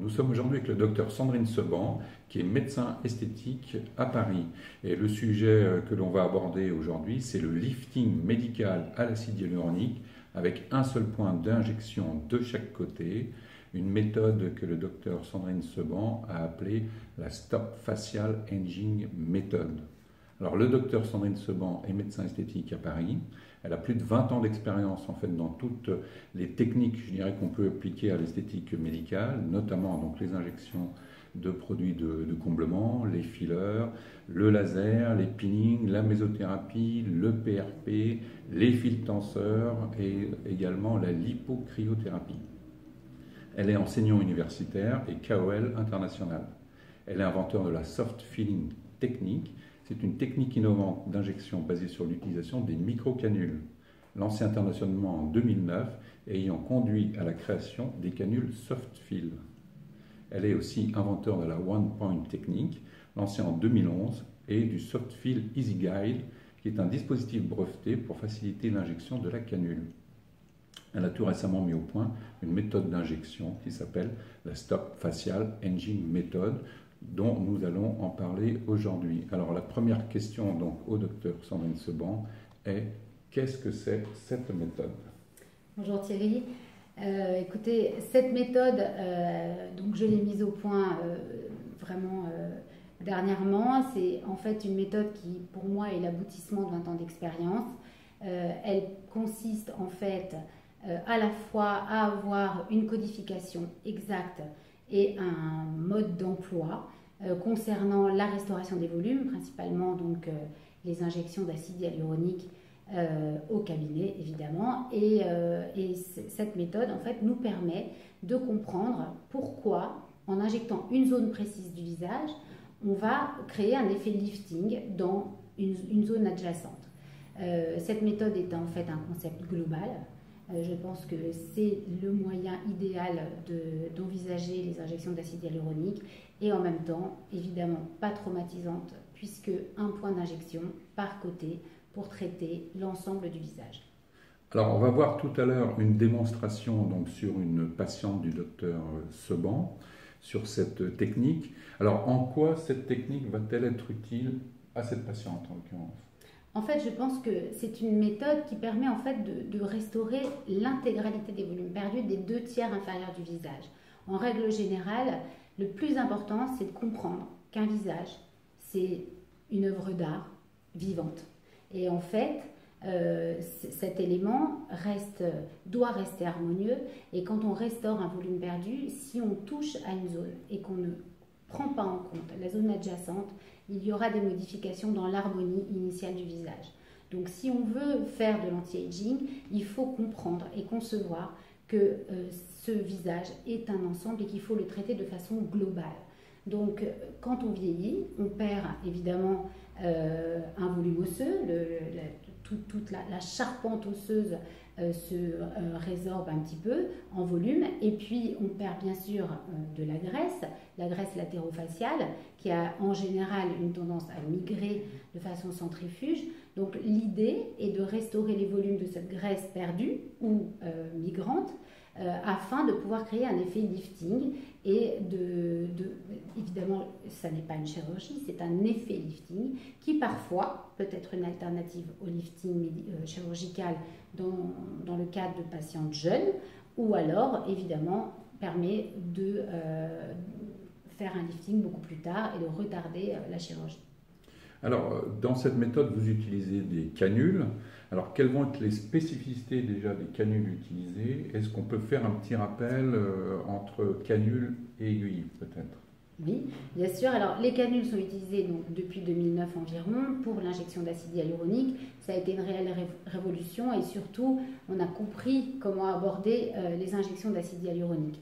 Nous sommes aujourd'hui avec le docteur Sandrine Seban, qui est médecin esthétique à Paris. Et le sujet que l'on va aborder aujourd'hui, c'est le lifting médical à l'acide hyaluronique avec un seul point d'injection de chaque côté, une méthode que le docteur Sandrine Seban a appelée la Stop Facial Aging Method. Alors, le docteur Sandrine Seban est médecin esthétique à Paris. Elle a plus de 20 ans d'expérience en fait dans toutes les techniques, je dirais, qu'on peut appliquer à l'esthétique médicale, notamment donc les injections de produits de comblement, les fillers, le laser, les peelings, la mésothérapie, le PRP, les fils tenseurs et également la lipocriothérapie. Elle est enseignante universitaire et KOL international. Elle est inventeur de la soft filling technique. C'est une technique innovante d'injection basée sur l'utilisation des microcanules, lancée internationalement en 2009 et ayant conduit à la création des canules soft fill. Elle est aussi inventeur de la One Point technique, lancée en 2011, et du soft fill Easy Guide, qui est un dispositif breveté pour faciliter l'injection de la canule. Elle a tout récemment mis au point une méthode d'injection qui s'appelle la Stop Facial Aging Method, dont nous allons en parler aujourd'hui. Alors la première question donc au docteur Sandrine Seban est: qu'est-ce que c'est cette méthode? Bonjour Thierry. Écoutez, cette méthode, donc je l'ai mise au point vraiment dernièrement. C'est en fait une méthode qui pour moi est l'aboutissement de 20 ans d'expérience. Elle consiste en fait à la fois à avoir une codification exacte et un mode d'emploi concernant la restauration des volumes, principalement donc les injections d'acide hyaluronique au cabinet évidemment, et cette méthode en fait nous permet de comprendre pourquoi en injectant une zone précise du visage on va créer un effet lifting dans une zone adjacente. Cette méthode est en fait un concept global. Je pense que c'est le moyen idéal d'envisager les injections d'acide hyaluronique et en même temps, évidemment, pas traumatisante puisque un point d'injection par côté pour traiter l'ensemble du visage. Alors, on va voir tout à l'heure une démonstration donc, sur une patiente du docteur Seban, sur cette technique. Alors, en quoi cette technique va-t-elle être utile à cette patiente en l'occurrence? En fait, je pense que c'est une méthode qui permet en fait de restaurer l'intégralité des volumes perdus des 2/3 inférieurs du visage. En règle générale, le plus important, c'est de comprendre qu'un visage, c'est une œuvre d'art vivante. Et en fait, cet élément doit rester harmonieux. Et quand on restaure un volume perdu, si on touche à une zone et qu'on ne prend pas en compte la zone adjacente, il y aura des modifications dans l'harmonie initiale du visage. Donc si on veut faire de l'anti-aging, il faut comprendre et concevoir que ce visage est un ensemble et qu'il faut le traiter de façon globale. Donc quand on vieillit, on perd évidemment un volume osseux, toute la charpente osseuse se résorbe un petit peu en volume, et puis on perd bien sûr de la graisse latérofaciale qui a en général une tendance à migrer de façon centrifuge. Donc l'idée est de restaurer les volumes de cette graisse perdue ou migrante afin de pouvoir créer un effet lifting et évidemment ça n'est pas une chirurgie, c'est un effet lifting qui parfois peut être une alternative au lifting chirurgical dans le cadre de patientes jeunes, ou alors évidemment permet de faire un lifting beaucoup plus tard et de retarder la chirurgie. Alors, dans cette méthode, vous utilisez des canules. Alors, quelles vont être les spécificités déjà des canules utilisées? Est-ce qu'on peut faire un petit rappel entre canules et aiguilles, peut-être? Oui, bien sûr. Alors, les canules sont utilisées donc, depuis 2009 environ pour l'injection d'acide hyaluronique. Ça a été une réelle révolution et surtout, on a compris comment aborder les injections d'acide hyaluronique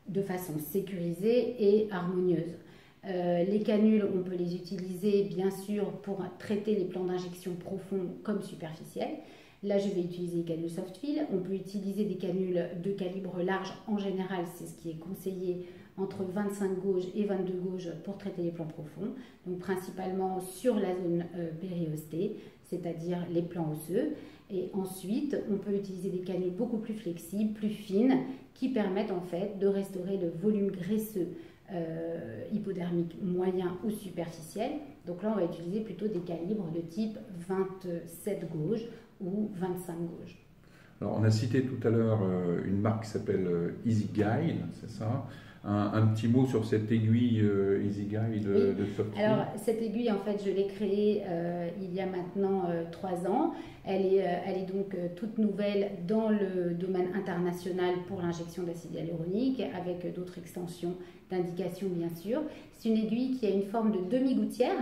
de façon sécurisée et harmonieuse. Les canules, on peut les utiliser bien sûr pour traiter les plans d'injection profonds comme superficiels. Là, je vais utiliser les canules soft fill. On peut utiliser des canules de calibre large. En général, c'est ce qui est conseillé entre 25 gauges et 22 gauges pour traiter les plans profonds. Donc principalement sur la zone périostée, c'est-à-dire les plans osseux. Et ensuite, on peut utiliser des canules beaucoup plus flexibles, plus fines, qui permettent en fait de restaurer le volume graisseux hypodermique moyen ou superficiel. Donc là, on va utiliser plutôt des calibres de type 27 gauge ou 25 gauge. Alors, on a cité tout à l'heure une marque qui s'appelle Easy Guide, c'est ça? Un petit mot sur cette aiguille Easy Guide de Softil. Alors, cette aiguille, en fait, je l'ai créée il y a maintenant 3 ans. Elle est donc toute nouvelle dans le domaine international pour l'injection d'acide hyaluronique, avec d'autres extensions d'indication, bien sûr. C'est une aiguille qui a une forme de demi-gouttière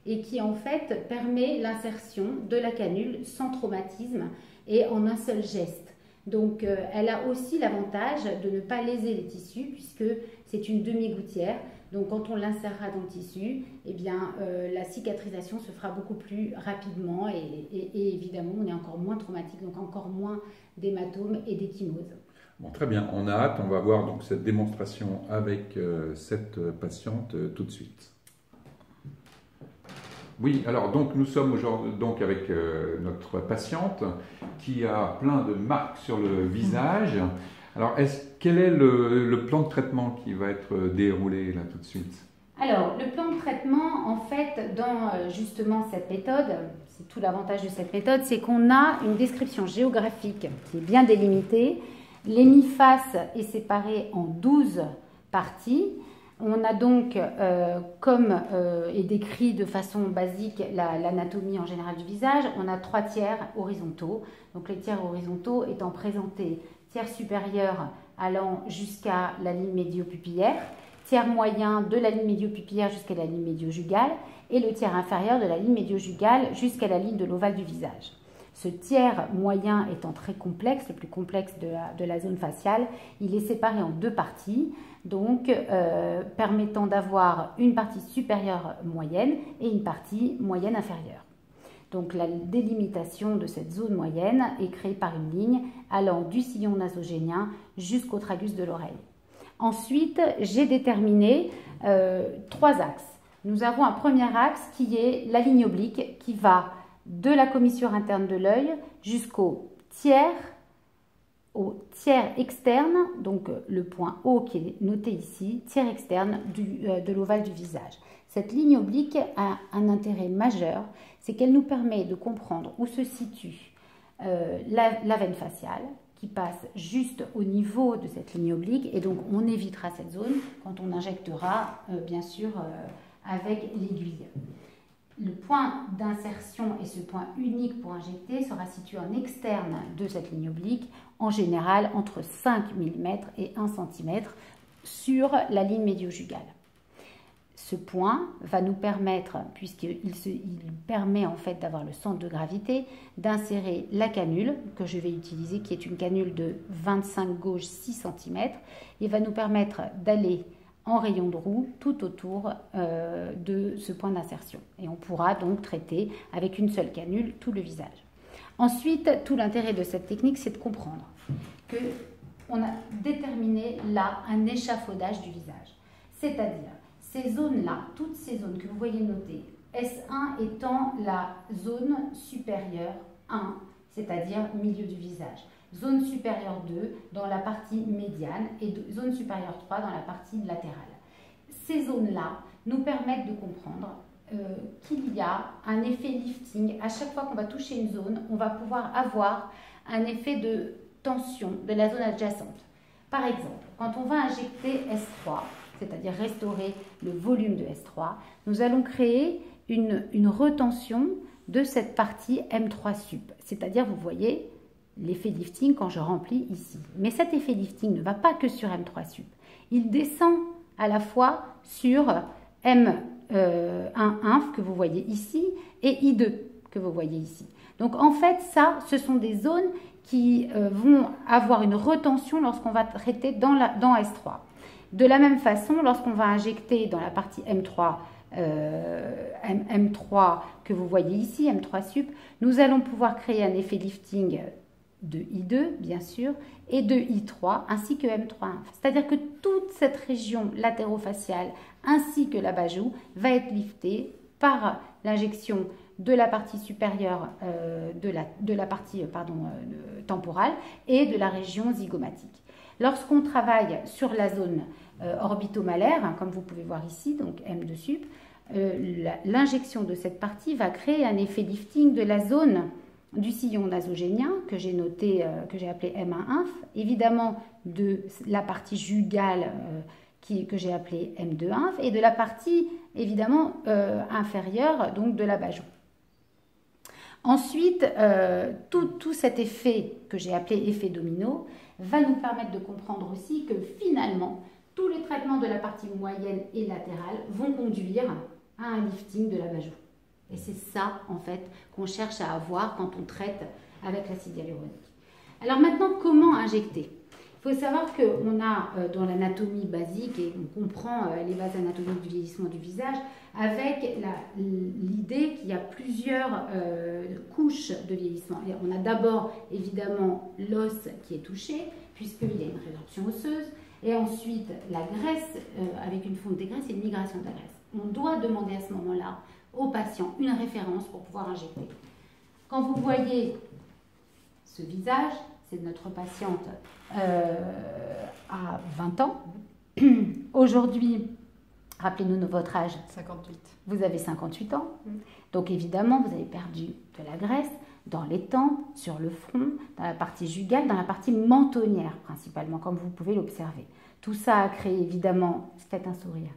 et qui, en fait, permet l'insertion de la canule sans traumatisme et en un seul geste. Donc, elle a aussi l'avantage de ne pas léser les tissus puisque c'est une demi-gouttière. Donc, quand on l'insérera dans le tissu, eh bien, la cicatrisation se fera beaucoup plus rapidement et évidemment, on est encore moins traumatique, donc encore moins d'hématomes et d'échymoses. Bon, très bien, on a hâte, on va voir donc cette démonstration avec cette patiente tout de suite. Oui, alors donc nous sommes aujourd'hui donc avec notre patiente qui a plein de marques sur le visage. Alors, quel est le plan de traitement qui va être déroulé là tout de suite? Alors, le plan de traitement, en fait, dans justement cette méthode, c'est tout l'avantage de cette méthode, c'est qu'on a une description géographique qui est bien délimitée. L'hémiface est séparé en 12 parties. On a donc, comme est décrit de façon basique l'anatomie en général du visage, on a 3 tiers horizontaux. Donc les tiers horizontaux étant présentés tiers supérieur allant jusqu'à la ligne médio-pupillaire, tiers moyen de la ligne médio-pupillaire jusqu'à la ligne médio-jugale et le tiers inférieur de la ligne médio-jugale jusqu'à la ligne de l'ovale du visage. Ce tiers moyen étant très complexe, le plus complexe de la zone faciale, il est séparé en 2 parties, donc permettant d'avoir une partie supérieure moyenne et une partie moyenne inférieure. Donc la délimitation de cette zone moyenne est créée par une ligne allant du sillon nasogénien jusqu'au tragus de l'oreille. Ensuite, j'ai déterminé 3 axes. Nous avons un premier axe qui est la ligne oblique qui va de la commissure interne de l'œil jusqu'au tiers externe, donc le point haut qui est noté ici, tiers externe de l'ovale du visage. Cette ligne oblique a un intérêt majeur, c'est qu'elle nous permet de comprendre où se situe la veine faciale, qui passe juste au niveau de cette ligne oblique, et donc on évitera cette zone quand on injectera, bien sûr, avec l'aiguille. Le point d'insertion et ce point unique pour injecter sera situé en externe de cette ligne oblique, en général entre 5 mm et 1 cm sur la ligne médio-jugale. Ce point va nous permettre, puisqu'il permet en fait d'avoir le centre de gravité, d'insérer la canule que je vais utiliser, qui est une canule de 25 gauge 6 cm, et va nous permettre d'aller en rayon de roue tout autour de ce point d'insertion. Et on pourra donc traiter avec une seule canule tout le visage. Ensuite, tout l'intérêt de cette technique, c'est de comprendre qu'on a déterminé là un échafaudage du visage. C'est-à-dire, ces zones-là, toutes ces zones que vous voyez notées, S1 étant la zone supérieure 1, c'est-à-dire milieu du visage. Zone supérieure 2 dans la partie médiane et zone supérieure 3 dans la partie latérale. Ces zones-là nous permettent de comprendre qu'il y a un effet lifting. À chaque fois qu'on va toucher une zone, on va pouvoir avoir un effet de tension de la zone adjacente. Par exemple, quand on va injecter S3, c'est-à-dire restaurer le volume de S3, nous allons créer une retention de cette partie M3 sup. C'est-à-dire, vous voyez, l'effet lifting quand je remplis ici. Mais cet effet lifting ne va pas que sur M3 sup. Il descend à la fois sur M1 que vous voyez ici et I2 que vous voyez ici. Donc en fait, ça, ce sont des zones qui vont avoir une retention lorsqu'on va traiter dans S3. De la même façon, lorsqu'on va injecter dans la partie M3 que vous voyez ici, M3 sup, nous allons pouvoir créer un effet lifting de I2, bien sûr, et de I3, ainsi que M3. C'est-à-dire que toute cette région latérofaciale, ainsi que l'abat-joue, va être liftée par l'injection de la partie supérieure de la partie temporale et de la région zygomatique. Lorsqu'on travaille sur la zone orbitomalaire, hein, comme vous pouvez voir ici, donc M2 sup, l'injection de cette partie va créer un effet lifting de la zone du sillon nasogénien que j'ai noté, que j'ai appelé M1-inf, évidemment de la partie jugale que j'ai appelée M2-inf et de la partie évidemment inférieure, donc de l'abat-joue. Ensuite, tout cet effet que j'ai appelé effet domino va nous permettre de comprendre aussi que finalement, tous les traitements de la partie moyenne et latérale vont conduire à un lifting de l'abat-joue. Et c'est ça, en fait, qu'on cherche à avoir quand on traite avec l'acide hyaluronique. Alors maintenant, comment injecter? Il faut savoir qu'on a dans l'anatomie basique, et on comprend les bases anatomiques du vieillissement du visage, avec l'idée qu'il y a plusieurs couches de vieillissement. Et on a d'abord, évidemment, l'os qui est touché, puisqu'il y a une résorption osseuse, et ensuite la graisse, avec une fonte des graisses et une migration de la graisse. On doit demander à ce moment-là au patient une référence pour pouvoir injecter. Quand vous voyez ce visage, c'est notre patiente à 20 ans. Aujourd'hui, rappelez-nous votre âge. 58. Vous avez 58 ans. Donc évidemment, vous avez perdu de la graisse dans les tempes, sur le front, dans la partie jugale, dans la partie mentonnière principalement, comme vous pouvez l'observer. Tout ça a créé évidemment, faites un sourire.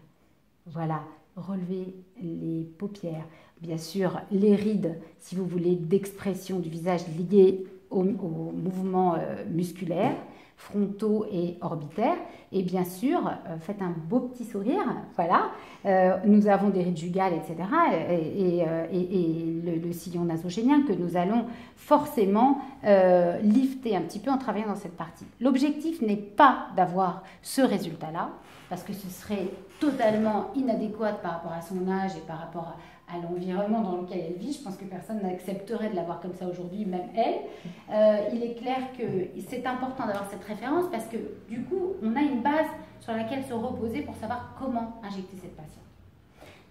Voilà, relevez les paupières. Bien sûr, les rides, si vous voulez, d'expression du visage liées aux mouvements musculaires, frontaux et orbitaires. Et bien sûr, faites un beau petit sourire. Voilà, nous avons des rides jugales, etc. Et le sillon nasogénien que nous allons forcément lifter un petit peu en travaillant dans cette partie. L'objectif n'est pas d'avoir ce résultat-là, parce que ce serait totalement inadéquat par rapport à son âge et par rapport à l'environnement dans lequel elle vit. Je pense que personne n'accepterait de l'avoir comme ça aujourd'hui, même elle. Il est clair que c'est important d'avoir cette référence parce que du coup, on a une base sur laquelle se reposer pour savoir comment injecter cette patiente.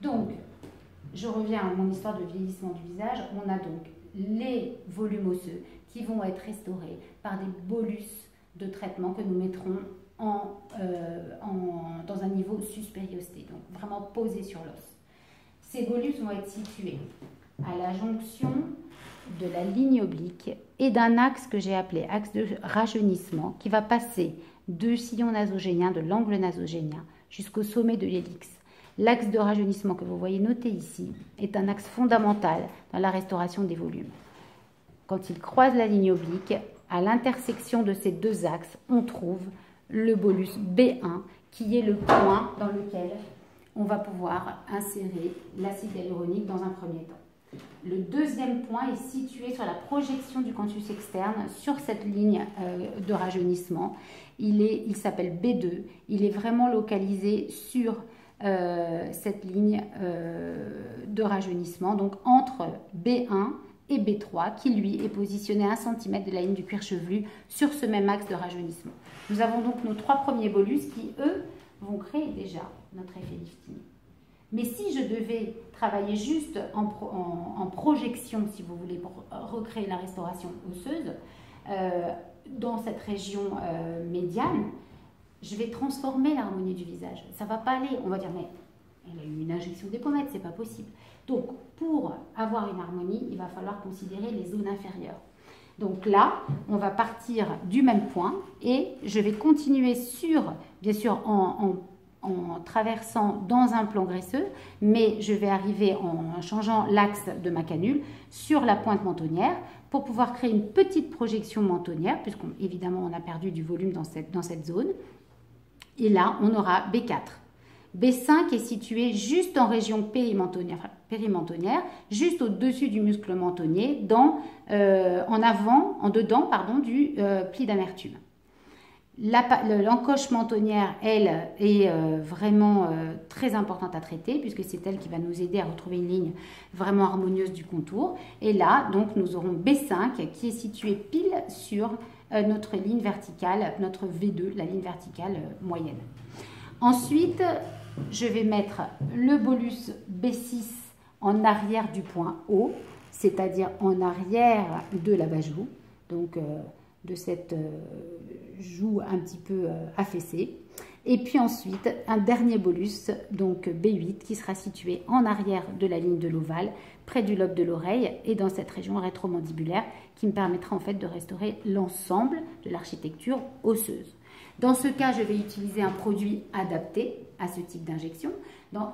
Donc, je reviens à mon histoire de vieillissement du visage. On a donc les volumes osseux qui vont être restaurés par des bolus de traitement que nous mettrons dans un niveau suspériosté, donc vraiment posé sur l'os. Ces bolus vont être situés à la jonction de la ligne oblique et d'un axe que j'ai appelé axe de rajeunissement qui va passer du sillon nasogénien, de l'angle nasogénien, jusqu'au sommet de l'hélix. L'axe de rajeunissement que vous voyez noté ici est un axe fondamental dans la restauration des volumes. Quand il croise la ligne oblique, à l'intersection de ces deux axes, on trouve le bolus B1 qui est le point dans lequel on va pouvoir insérer l'acide hyaluronique dans un premier temps. Le deuxième point est situé sur la projection du canthus externe sur cette ligne de rajeunissement. Il s'appelle B2. Il est vraiment localisé sur cette ligne de rajeunissement, donc entre B1 et B3, qui lui est positionné à 1 cm de la ligne du cuir chevelu sur ce même axe de rajeunissement. Nous avons donc nos trois premiers bolus qui, eux, vont créer déjà notre effet lifting. Mais si je devais travailler juste en projection, si vous voulez, pour recréer la restauration osseuse, dans cette région médiane, je vais transformer l'harmonie du visage. Ça ne va pas aller. On va dire, mais elle a eu une injection des pommettes, c'est pas possible. Donc, pour avoir une harmonie, il va falloir considérer les zones inférieures. Donc là, on va partir du même point et je vais continuer bien sûr, en traversant dans un plan graisseux, mais je vais arriver en changeant l'axe de ma canule sur la pointe mentonnière pour pouvoir créer une petite projection mentonnière, puisqu'évidemment on a perdu du volume dans cette zone. Et là, on aura B4. B5 est situé juste en région périmentonnière, juste au-dessus du muscle mentonnier, en dedans du pli d'amertume. L'encoche mentonnière, elle, est vraiment très importante à traiter, puisque c'est elle qui va nous aider à retrouver une ligne vraiment harmonieuse du contour. Et là, donc, nous aurons B5 qui est situé pile sur notre ligne verticale, notre V2, la ligne verticale moyenne. Ensuite, je vais mettre le bolus B6 en arrière du point haut, c'est-à-dire en arrière de l'abat-joue, donc de cette joue un petit peu affaissée. Et puis ensuite, un dernier bolus, donc B8, qui sera situé en arrière de la ligne de l'ovale, près du lobe de l'oreille et dans cette région rétromandibulaire, qui me permettra en fait de restaurer l'ensemble de l'architecture osseuse. Dans ce cas, je vais utiliser un produit adapté à ce type d'injection.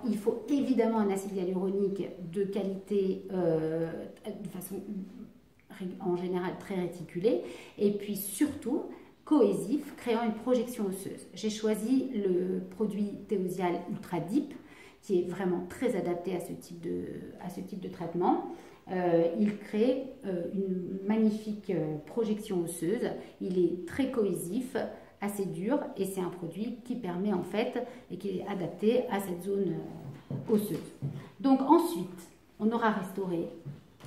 Il faut évidemment un acide hyaluronique de qualité, de façon en général très réticulée, et puis surtout cohésif, créant une projection osseuse. J'ai choisi le produit Théosial Ultra Deep, qui est vraiment très adapté à ce type de traitement. Il crée une magnifique projection osseuse. Il est très cohésif, assez dur, et c'est un produit qui permet en fait, et qui est adapté à cette zone osseuse. Donc ensuite, on aura restauré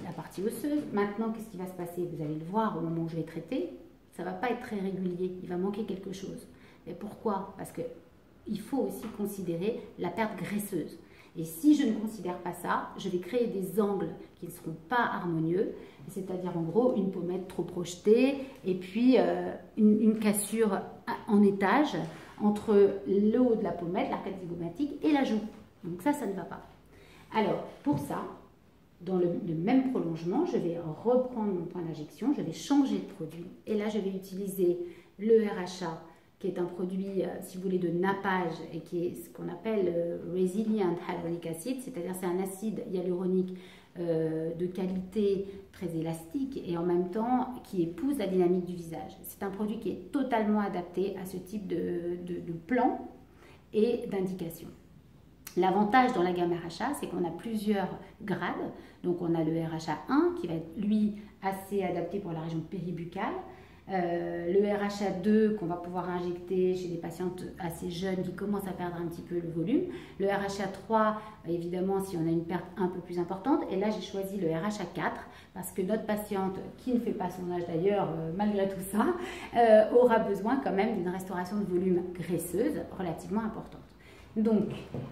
la partie osseuse. Maintenant, qu'est-ce qui va se passer? Vous allez le voir au moment où je vais traiter. Ça ne va pas être très régulier, il va manquer quelque chose. Et pourquoi? Parce qu'il faut aussi considérer la perte graisseuse. Et si je ne considère pas ça, je vais créer des angles qui ne seront pas harmonieux, c'est-à-dire en gros une pommette trop projetée et puis une cassure en étage entre le haut de la pommette, l'arcade zygomatique, et la joue. Donc ça ne va pas. Alors pour ça, dans le même prolongement, je vais reprendre mon point d'injection, je vais changer de produit. Et là, je vais utiliser le RHA, qui est un produit, si vous voulez, de nappage et qui est ce qu'on appelle Resilient Hyaluronic Acid, c'est-à-dire c'est un acide hyaluronique de qualité très élastique et en même temps qui épouse la dynamique du visage. C'est un produit qui est totalement adapté à ce type de plan et d'indication. L'avantage dans la gamme RHA, c'est qu'on a plusieurs grades. Donc on a le RHA 1 qui va être lui assez adapté pour la région péribuccale. Le RHA 2 qu'on va pouvoir injecter chez des patientes assez jeunes qui commencent à perdre un petit peu le volume. Le RHA 3, évidemment, si on a une perte un peu plus importante. Et là, j'ai choisi le RHA 4 parce que notre patiente, qui ne fait pas son âge d'ailleurs, malgré tout ça, aura besoin quand même d'une restauration de volume graisseuse relativement importante. Donc,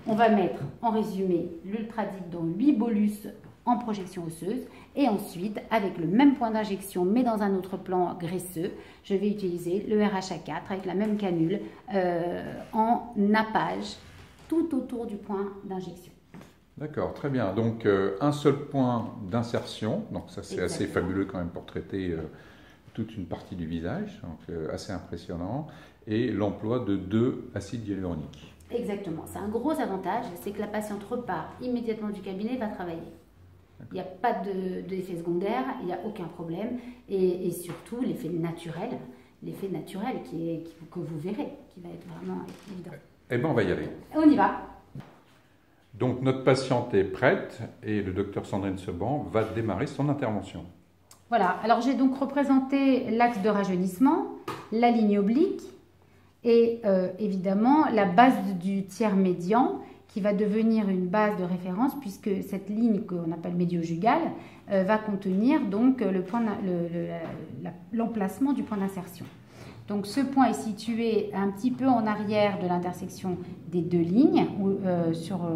on va mettre en résumé l'Ultra Deep dans 8 bolus en projection osseuse et ensuite, avec le même point d'injection mais dans un autre plan graisseux, je vais utiliser le RHA 4 avec la même canule en nappage tout autour du point d'injection. D'accord, très bien. Donc, un seul point d'insertion, donc ça c'est assez fabuleux quand même pour traiter toute une partie du visage, donc assez impressionnant, et l'emploi de 2 acides hyaluroniques. Exactement. C'est un gros avantage, c'est que la patiente repart immédiatement du cabinet et va travailler. Il n'y a pas d'effet secondaire, il n'y a aucun problème. Et surtout, l'effet naturel que vous verrez, qui va être vraiment évident. Eh bien, on va y aller. On y va. Donc, notre patiente est prête et le docteur Sandrine Seban va démarrer son intervention. Voilà. Alors, j'ai donc représenté l'axe de rajeunissement, la ligne oblique, et évidemment la base du tiers médian qui va devenir une base de référence puisque cette ligne qu'on appelle médio-jugale va contenir donc l'emplacement du point d'insertion. Donc ce point est situé un petit peu en arrière de l'intersection des 2 lignes où sur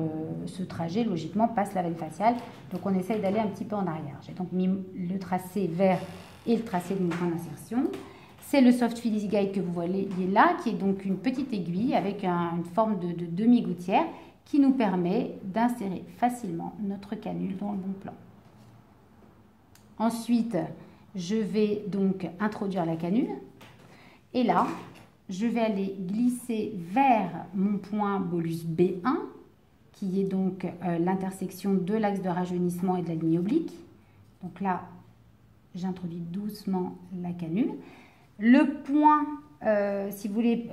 ce trajet logiquement passe la veine faciale. Donc on essaye d'aller un petit peu en arrière. J'ai donc mis le tracé vert et le tracé de mon point d'insertion. C'est le Soft Filigree Guide que vous voyez là, qui est donc une petite aiguille avec une forme de demi-gouttière qui nous permet d'insérer facilement notre canule dans le bon plan. Ensuite, je vais donc introduire la canule. Et là, je vais aller glisser vers mon point bolus B1, qui est donc l'intersection de l'axe de rajeunissement et de la ligne oblique. Donc là, j'introduis doucement la canule. Le point, si vous voulez,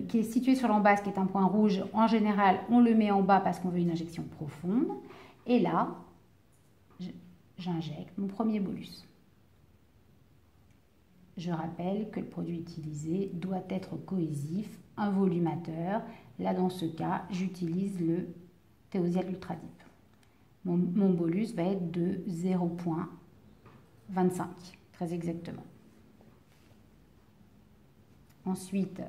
qui est situé sur l'embase, qui est un point rouge, en général, on le met en bas parce qu'on veut une injection profonde. Et là, j'injecte mon premier bolus. Je rappelle que le produit utilisé doit être cohésif, un volumateur. Là, dans ce cas, j'utilise le Théosial Ultra Deep. Mon bolus va être de 0,25, très exactement. Ensuite,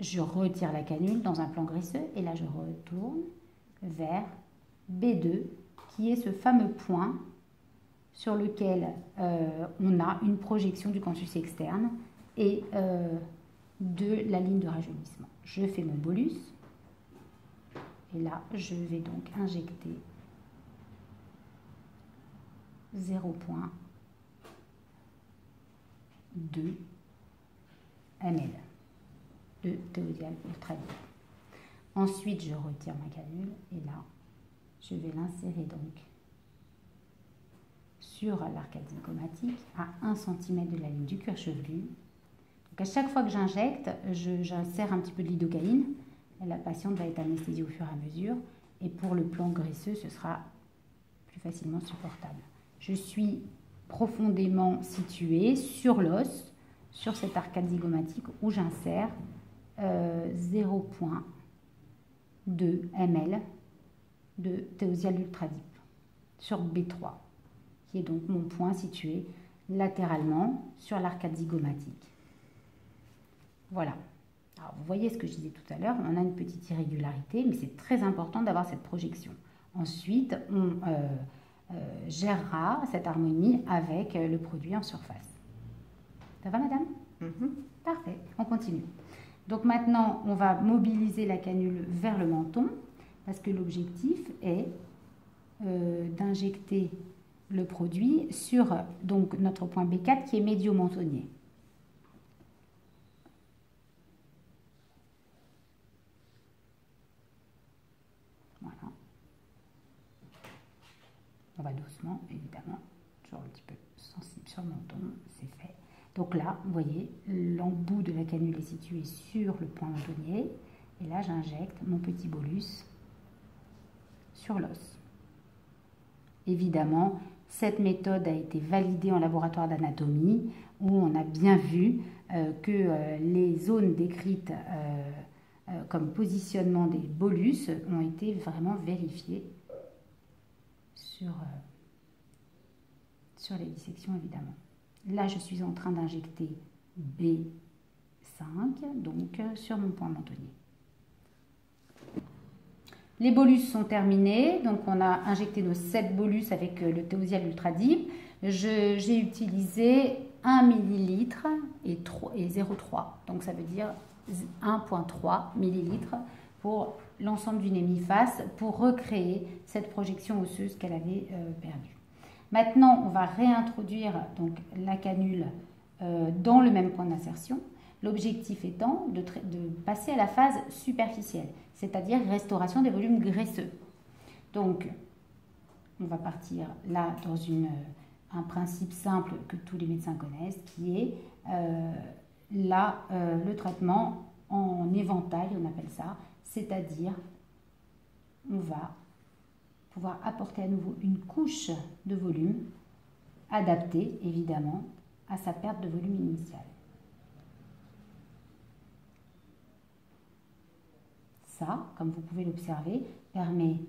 je retire la canule dans un plan graisseux et là, je retourne vers B2, qui est ce fameux point sur lequel on a une projection du consus externe et de la ligne de rajeunissement. Je fais mon bolus et là je vais donc injecter 0,2 ml de théodial ultra libre. Ensuite, je retire ma canule et là, je vais l'insérer donc sur l'arcade zygomatique à 1 cm de la ligne du cuir chevelu. Donc à chaque fois que j'injecte, j'insère un petit peu de lidocaïne. La patiente va être anesthésiée au fur et à mesure. Et pour le plan graisseux, ce sera plus facilement supportable. Je suis profondément située sur l'os, sur cette arcade zygomatique où j'insère 0,2 ml de théosial ultra deep sur B3, qui est donc mon point situé latéralement sur l'arcade zygomatique. Voilà. Alors, vous voyez ce que je disais tout à l'heure, on a une petite irrégularité, mais c'est très important d'avoir cette projection. Ensuite, on gérera cette harmonie avec le produit en surface. Ça va, madame? Parfait, on continue. Donc maintenant, on va mobiliser la canule vers le menton, parce que l'objectif est d'injecter le produit sur donc, notre point B4 qui est médio-mentonnier. Voilà. On va doucement, évidemment, toujours un petit peu sensible sur le menton, c'est fait. Donc là, vous voyez, l'embout de la canule est situé sur le point mentonnier. Et là, j'injecte mon petit bolus sur l'os. Évidemment, cette méthode a été validée en laboratoire d'anatomie où on a bien vu que les zones décrites comme positionnement des bolus ont été vraiment vérifiées sur les dissections, évidemment. Là, je suis en train d'injecter B5, donc sur mon point mentonnier. Les bolus sont terminés, donc on a injecté nos 7 bolus avec le théosial ultra deep. J'ai utilisé 1 ml et 0,3, donc ça veut dire 1,3 ml pour l'ensemble d'une hémiface pour recréer cette projection osseuse qu'elle avait perdue. Maintenant, on va réintroduire donc, la canule dans le même point d'insertion. L'objectif étant de passer à la phase superficielle, c'est-à-dire restauration des volumes graisseux. Donc, on va partir là dans un principe simple que tous les médecins connaissent, qui est le traitement en éventail, on appelle ça, c'est-à-dire on va pouvoir apporter à nouveau une couche de volume adaptée, évidemment, à sa perte de volume initiale. Ça, comme vous pouvez l'observer, permet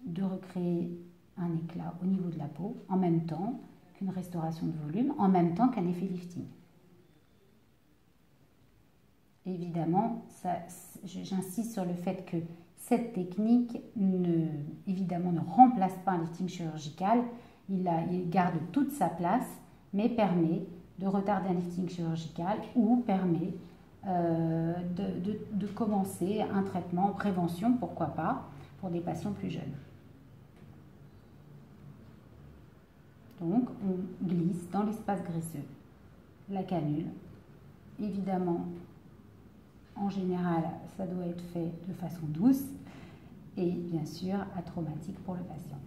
de recréer un éclat au niveau de la peau en même temps qu'une restauration de volume, en même temps qu'un effet lifting. Évidemment, j'insiste sur le fait que cette technique, évidemment, ne remplace pas un lifting chirurgical. Il garde toute sa place, mais permet de retarder un lifting chirurgical ou permet de commencer un traitement en prévention, pourquoi pas, pour des patients plus jeunes. Donc, on glisse dans l'espace graisseux la canule. Évidemment, en général, ça doit être fait de façon douce et bien sûr atraumatique pour le patient.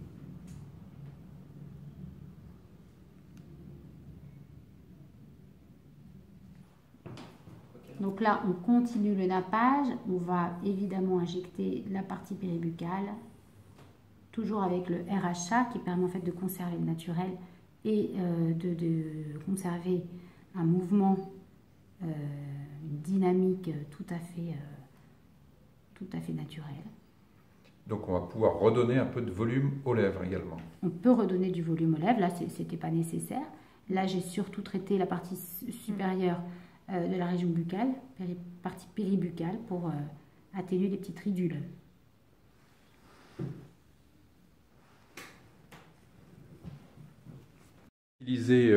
Donc là, on continue le nappage. On va évidemment injecter la partie péribuccale, toujours avec le RHA qui permet en fait de conserver le naturel et de conserver un mouvement, une dynamique tout à fait naturelle. Donc on va pouvoir redonner un peu de volume aux lèvres également. On peut redonner du volume aux lèvres, là ce n'était pas nécessaire. Là j'ai surtout traité la partie supérieure de la région buccale, partie péribuccale, pour atténuer les petites ridules. Utiliser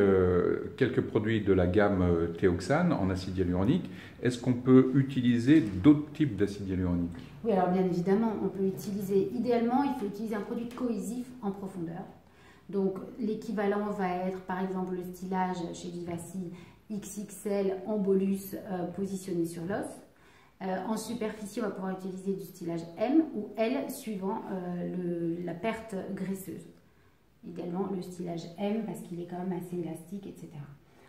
quelques produits de la gamme Théoxane en acide hyaluronique. Est-ce qu'on peut utiliser d'autres types d'acide hyaluronique? Oui, alors bien évidemment, on peut utiliser, idéalement, il faut utiliser un produit cohésif en profondeur. Donc l'équivalent va être par exemple le stylage chez Vivacy XXL en bolus positionné sur l'os. En superficie, on va pouvoir utiliser du stylage M ou L suivant la perte graisseuse. Idéalement le stylage M parce qu'il est quand même assez élastique, etc.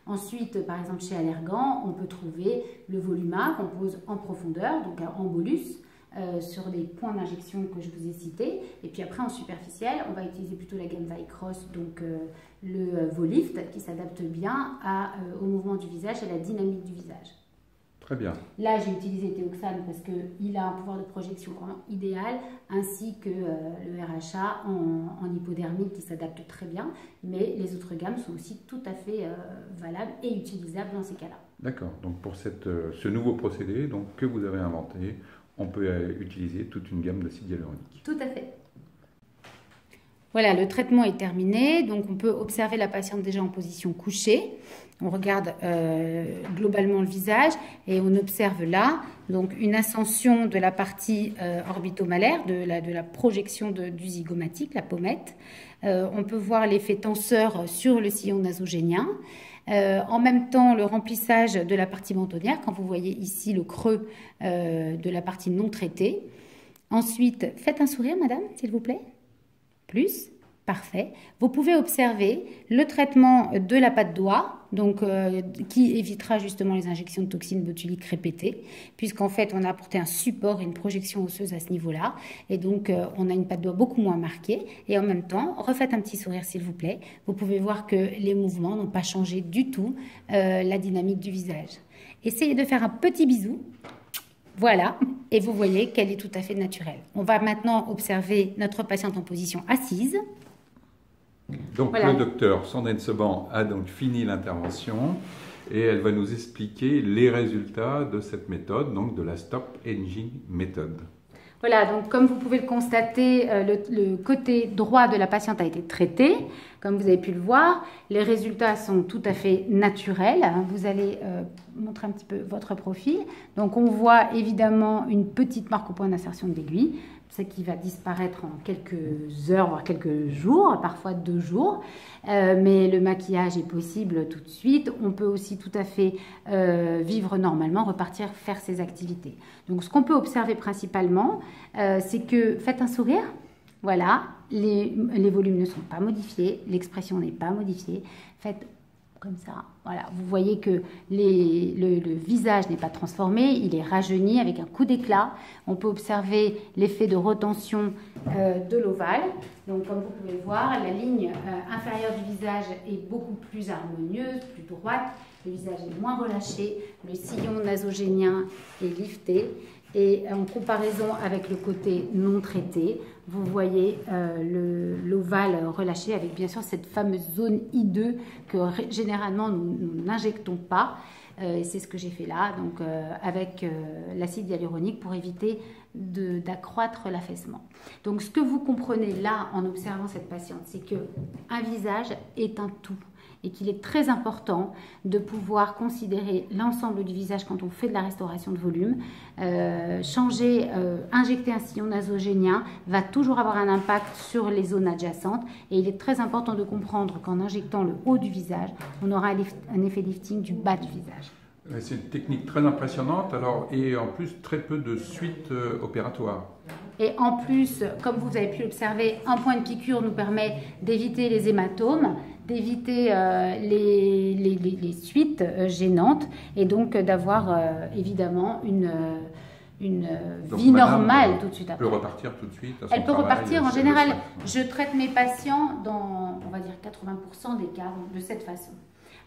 Ensuite, par exemple chez Allergan, on peut trouver le Voluma qu'on pose en profondeur, donc en bolus, sur les points d'injection que je vous ai cités. Et puis après en superficiel, on va utiliser plutôt la gamme Vycross, donc le Volift qui s'adapte bien au mouvement du visage et à la dynamique du visage. Très bien. Là, j'ai utilisé Théoxane parce qu'il a un pouvoir de projection vraiment idéal, ainsi que le RHA en hypodermique qui s'adapte très bien. Mais les autres gammes sont aussi tout à fait valables et utilisables dans ces cas-là. D'accord. Donc pour ce nouveau procédé que vous avez inventé, on peut utiliser toute une gamme d'acides hyaluroniques. Tout à fait. Voilà, le traitement est terminé. Donc on peut observer la patiente déjà en position couchée. On regarde globalement le visage et on observe là donc une ascension de la partie orbitomalaire, de la projection du zygomatique, la pommette. On peut voir l'effet tenseur sur le sillon nasogénien. En même temps, le remplissage de la partie mentonnière, quand vous voyez ici le creux de la partie non traitée. Ensuite, faites un sourire, madame, s'il vous plaît. Plus. Parfait. Vous pouvez observer le traitement de la patte doigt, donc qui évitera justement les injections de toxines botuliques répétées, puisqu'en fait on a apporté un support et une projection osseuse à ce niveau-là, et donc on a une patte doigt beaucoup moins marquée. Et en même temps, refaites un petit sourire s'il vous plaît. Vous pouvez voir que les mouvements n'ont pas changé du tout la dynamique du visage. Essayez de faire un petit bisou. Voilà, et vous voyez qu'elle est tout à fait naturelle. On va maintenant observer notre patiente en position assise. Donc voilà. Le docteur Sandrine Seban a donc fini l'intervention et elle va nous expliquer les résultats de cette méthode, donc de la Stop Aging Method. Voilà, donc comme vous pouvez le constater, le côté droit de la patiente a été traité. Comme vous avez pu le voir, les résultats sont tout à fait naturels. Vous allez montrer un petit peu votre profil. Donc on voit évidemment une petite marque au point d'insertion de l'aiguille, ce qui va disparaître en quelques heures, voire quelques jours, parfois 2 jours. Mais le maquillage est possible tout de suite. On peut aussi tout à fait vivre normalement, repartir faire ses activités. Donc ce qu'on peut observer principalement, c'est que faites un sourire. Voilà, les volumes ne sont pas modifiés, l'expression n'est pas modifiée. Faites comme ça. Voilà, vous voyez que le visage n'est pas transformé, il est rajeuni avec un coup d'éclat. On peut observer l'effet de retention de l'ovale. Donc comme vous pouvez le voir, la ligne inférieure du visage est beaucoup plus harmonieuse, plus droite. Le visage est moins relâché, le sillon nasogénien est lifté. Et en comparaison avec le côté non traité, vous voyez l'ovale relâché avec bien sûr cette fameuse zone I2 que généralement nous n'injectons pas. C'est ce que j'ai fait là, donc avec l'acide hyaluronique pour éviter d'accroître l'affaissement. Donc ce que vous comprenez là en observant cette patiente, c'est qu'un visage est un tout. Et qu'il est très important de pouvoir considérer l'ensemble du visage quand on fait de la restauration de volume. Injecter un sillon nasogénien va toujours avoir un impact sur les zones adjacentes. Et il est très important de comprendre qu'en injectant le haut du visage, on aura un effet lifting du bas du visage. C'est une technique très impressionnante, et en plus très peu de suites opératoires. Et en plus, comme vous avez pu l'observer, un point de piqûre nous permet d'éviter les hématomes, d'éviter les suites gênantes et donc d'avoir évidemment une vie normale tout de suite après. Elle peut repartir tout de suite à son Elle peut travail, repartir en général. Je traite mes patients dans, on va dire, 80% des cas de cette façon.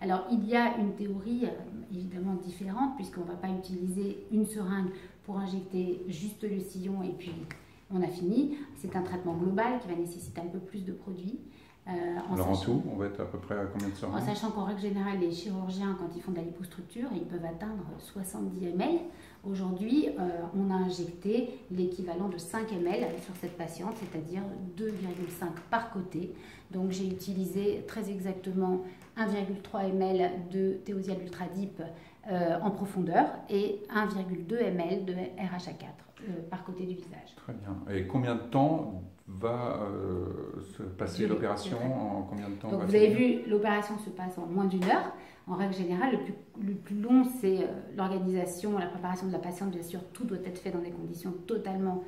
Alors, il y a une théorie évidemment différente puisqu'on ne va pas utiliser une seringue pour injecter juste le sillon et puis on a fini. C'est un traitement global qui va nécessiter un peu plus de produits. Alors en tout, on va être à peu près à combien de seringues? En sachant qu'en règle générale, les chirurgiens, quand ils font de la lipostructure, ils peuvent atteindre 70 ml. Aujourd'hui, on a injecté l'équivalent de 5 ml sur cette patiente, c'est-à-dire 2,5 par côté. Donc j'ai utilisé très exactement 1,3 ml de Théosial Ultra Deep en profondeur et 1,2 ml de RHA4 par côté du visage. Très bien. Et combien de temps va se passer l'opération? En combien de temps? Donc vous avez vu, l'opération se passe en moins d'1 heure. En règle générale, le plus long, c'est l'organisation, la préparation de la patiente. Bien sûr, tout doit être fait dans des conditions totalement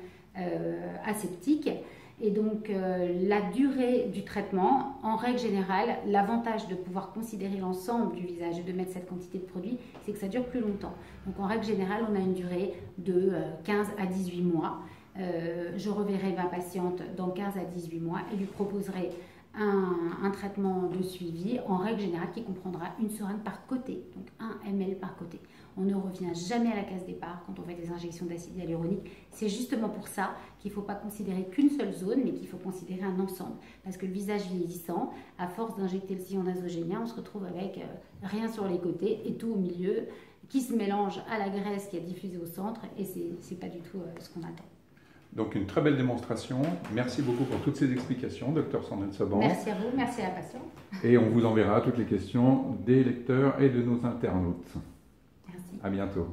aseptiques. Et donc, la durée du traitement, en règle générale, l'avantage de pouvoir considérer l'ensemble du visage et de mettre cette quantité de produit, c'est que ça dure plus longtemps. Donc, en règle générale, on a une durée de 15 à 18 mois. Je reverrai ma patiente dans 15 à 18 mois et lui proposerai un traitement de suivi, en règle générale, qui comprendra une seringue par côté, donc 1 ml par côté. On ne revient jamais à la case départ quand on fait des injections d'acide hyaluronique. C'est justement pour ça qu'il ne faut pas considérer qu'une seule zone, mais qu'il faut considérer un ensemble. Parce que le visage vieillissant, à force d'injecter le sillon nasogénien, on se retrouve avec rien sur les côtés et tout au milieu qui se mélange à la graisse qui a diffusé au centre, et ce n'est pas du tout ce qu'on attend. Donc une très belle démonstration. Merci beaucoup pour toutes ces explications, Dr Sandrine Seban. Merci à vous, merci à la patiente. Et on vous enverra toutes les questions des lecteurs et de nos internautes. Merci. À bientôt.